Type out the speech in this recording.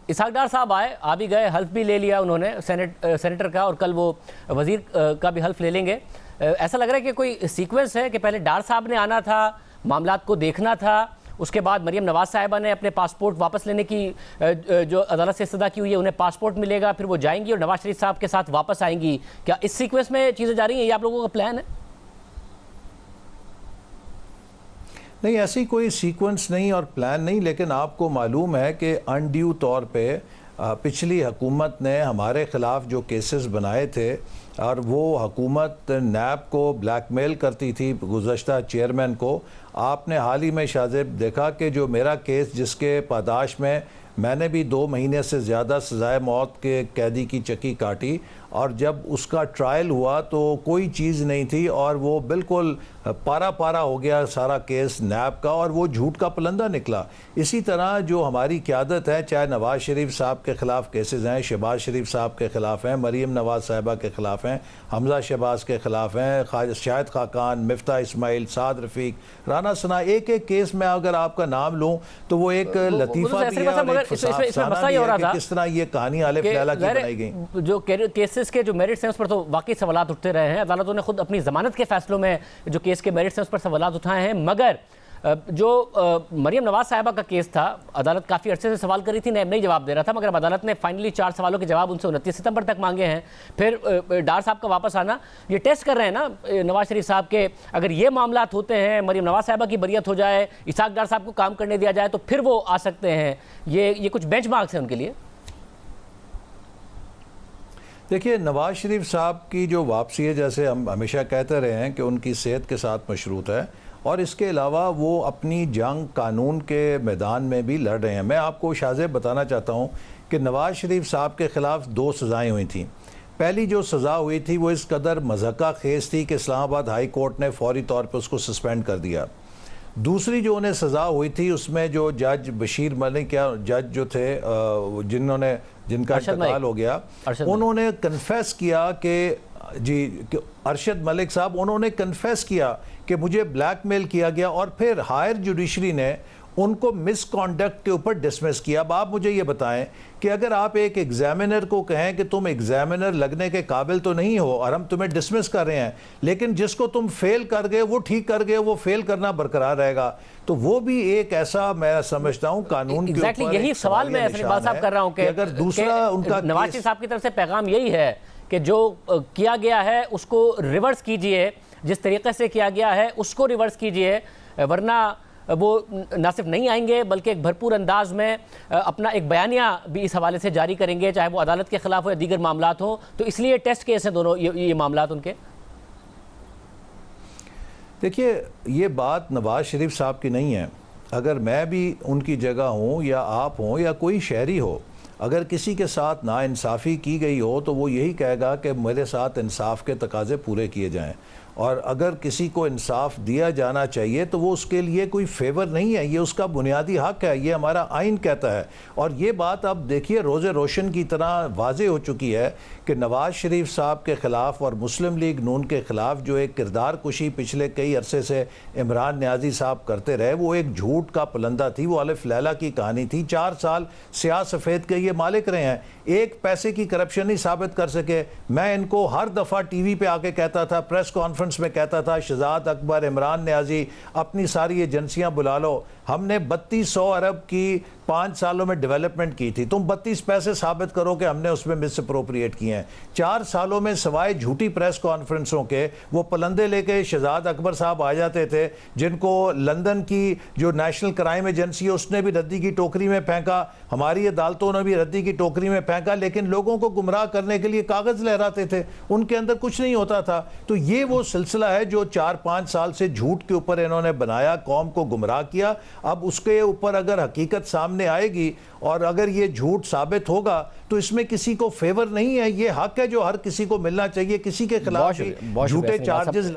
اسحاق ڈار صاحب آئے، آ بھی گئے، حلف بھی لے لیا انہوں نے سینیٹر کا، اور کل وہ وزیر کا بھی حلف لے لیں گے. ایسا لگ رہا ہے کہ کوئی سیکوینس ہے کہ پہلے ڈار صاحب نے آنا تھا، معاملات کو دیکھنا تھا، اس کے بعد مریم نواز صاحبہ نے اپنے پاسپورٹ واپس لینے کی جو عدالت سے استدعا کی ہوئی ہے، انہیں پاسپورٹ ملے گا، پھر وہ جائیں گی اور نواز شریف صاحب کے ساتھ واپس آئیں گی. کیا اس سیکوینس میں چیزیں جا رہی ہیں؟ یہ آپ لوگوں کا پلان ہے؟ نہیں، ایسی کوئی سیکوینس نہیں اور پلان نہیں، لیکن آپ کو معلوم ہے کہ انڈیو طور پہ پچھلی حکومت نے ہمارے خلاف جو کیسز بنائے تھے اور وہ حکومت نیب کو بلیک میل کرتی تھی، گزشتہ چیئرمین کو. آپ نے حال ہی میں شاہ زیب دیکھا کہ جو میرا کیس جس کے پاداش میں نے بھی 2 مہینے سے زیادہ سزائے موت کے قیدی کی چکی کاٹی، اور جب اس کا ٹرائل ہوا تو کوئی چیز نہیں تھی اور وہ بالکل پارا ہو گیا سارا کیس نیب کا، اور وہ جھوٹ کا پلندہ نکلا. اسی طرح جو ہماری قیادت ہے، چاہے نواز شریف صاحب کے خلاف کیسز ہیں، شہباز شریف صاحب کے خلاف ہیں، مریم نواز صاحبہ کے خلاف ہیں، حمزہ شہباز کے خلاف ہیں، شاہد خاقان، مفتاح اسماعیل، سعد رفیق، رانا ثنا، ایک کیس میں اگر آپ کا نام لوں تو وہ ایک لطیفہ بھی ہے اور ایک فسانہ بھی ہے کہ کس طرح یہ کہانی آلف لیلہ کی بنائی گئی. جو کیسز کے جو میرٹس ہیں اس پر تو واقعی سوالات اٹھتے رہے ہیں. عدالتوں نے خود اپنی ضمانت کے فیصلوں میں جو کیس کے میرٹس ہیں اس پر سوالات اٹھائے ہیں، مگر جو مریم نواز صاحبہ کا کیس تھا، عدالت کافی عرصے سے سوال کر رہی تھی، نیب نہیں جواب دے رہا تھا، مگر اب عدالت نے فائنلی 4 سوالوں کے جواب ان سے 29 ستمبر تک مانگے ہیں. پھر ڈار صاحب کا واپس آنا، یہ ٹیسٹ کر رہے ہیں نا نواز شریف صاحب کے اگر یہ معاملات ہوتے ہیں، مریم نواز صاحبہ کی بریت ہو جائے، اسحاق ڈار صاحب کو کام کرنے دیا جائے تو پھر وہ آ سکتے ہیں. یہ کچھ بینچ مارکس ہیں ان کے لیے. دیکھیے، نواز شریف صاحب کی جو واپسی ہے، جیسے ہم ہمیشہ کہتے رہے ہیں کہ ان کی صحت کے ساتھ مشروط ہے، اور اس کے علاوہ وہ اپنی جنگ قانون کے میدان میں بھی لڑ رہے ہیں. میں آپ کو شاہ زیب بتانا چاہتا ہوں کہ نواز شریف صاحب کے خلاف 2 سزائیں ہوئی تھیں. پہلی جو سزا ہوئی تھی وہ اس قدر مضحکہ خیز تھی کہ اسلام آباد ہائی کورٹ نے فوری طور پہ اس کو سسپینڈ کر دیا. دوسری جو انہیں سزا ہوئی تھی اس میں جو جج بشیر ملک یا جج جو تھے جن کا انتقال ہو گیا، انہوں نے کنفیس کیا کہ ارشد ملک صاحب، انہوں نے کنفیس کیا کہ مجھے بلیک میل کیا گیا، اور پھر ہائر جوڈیشری نے ان کو مس کانڈکٹ کے اوپر ڈسمس کیا. اب آپ مجھے یہ بتائیں کہ اگر آپ ایک ایگزامینر کو کہیں کہ تم ایگزامینر لگنے کے قابل تو نہیں ہو اور ہم تمہیں ڈسمس کر رہے ہیں، لیکن جس کو تم فیل کر گئے وہ ٹھیک کر گئے، وہ فیل کرنا برقرار رہے گا، تو وہ بھی ایک ایسا میں سمجھتا ہوں قانون کے اوپر یہی سوال میں اقبال صاحب کر رہا ہوں کہ اگر دوسرا ان کا نواز شریف صاحب کی طرف سے پیغام یہی ہے کہ جو کیا گیا ہے اس کو ریورس کیجئے، جس طریقے سے کیا گیا ہے اس کو ریورس کیجئے، ورنہ وہ نہ صرف نہیں آئیں گے بلکہ ایک بھرپور انداز میں اپنا ایک بیانیہ بھی اس حوالے سے جاری کریں گے، چاہے وہ عدالت کے خلاف ہو یا دیگر معاملات ہوں. تو اس لیے ٹیسٹ کیس ہیں دونوں یہ معاملات ان کے. دیکھیے، یہ بات نواز شریف صاحب کی نہیں ہے. اگر میں بھی ان کی جگہ ہوں یا آپ ہوں یا کوئی شہری ہو، اگر کسی کے ساتھ ناانصافی کی گئی ہو تو وہ یہی کہے گا کہ میرے ساتھ انصاف کے تقاضے پورے کیے جائیں، اور اگر کسی کو انصاف دیا جانا چاہیے تو وہ اس کے لیے کوئی فیور نہیں ہے، یہ اس کا بنیادی حق ہے، یہ ہمارا آئین کہتا ہے. اور یہ بات اب دیکھیے روز روشن کی طرح واضح ہو چکی ہے کہ نواز شریف صاحب کے خلاف اور مسلم لیگ نون کے خلاف جو ایک کردار کشی پچھلے کئی عرصے سے عمران نیازی صاحب کرتے رہے، وہ ایک جھوٹ کا پلندہ تھی، وہ الف لیلہ کی کہانی تھی. 4 سال سیاہ سفید کے یہ مالک رہے ہیں، ایک پیسے کی کرپشن نہیں ثابت کر سکے. میں ان کو ہر دفعہ ٹی وی پہ آ کے کہتا تھا، پریس کانفرنس میں کہتا تھا، شہزاد اکبر، عمران نیازی، اپنی ساری ایجنسیاں بلا لو، ہم نے 3200 ارب کی 5 سالوں میں ڈیولپمنٹ کی تھی، تم 32 پیسے ثابت کرو کہ ہم نے اس میں مس اپروپریٹ کیے ہیں. 4 سالوں میں سوائے جھوٹی پریس کانفرنسوں کے وہ پلندے لے کے شہزاد اکبر صاحب آ جاتے تھے، جن کو لندن کی جو نیشنل کرائم ایجنسی ہے اس نے بھی ردی کی ٹوکری میں پھینکا، ہماری عدالتوں نے بھی ردی کی ٹوکری میں پھینکا، لیکن لوگوں کو گمراہ کرنے کے لیے کاغذ لہراتے تھے، ان کے اندر کچھ نہیں ہوتا تھا. تو یہ وہ سلسلہ ہے جو 4-5 سال سے جھوٹ کے اوپر انہوں نے بنایا، قوم کو گمراہ کیا. اب اس کے اوپر اگر حقیقت سامنے آئے گی اور اگر یہ جھوٹ ثابت ہوگا تو اس میں کسی کو فیور نہیں ہے، یہ حق ہے جو ہر کسی کو ملنا چاہیے. کسی کے خلاف جھوٹے چارجز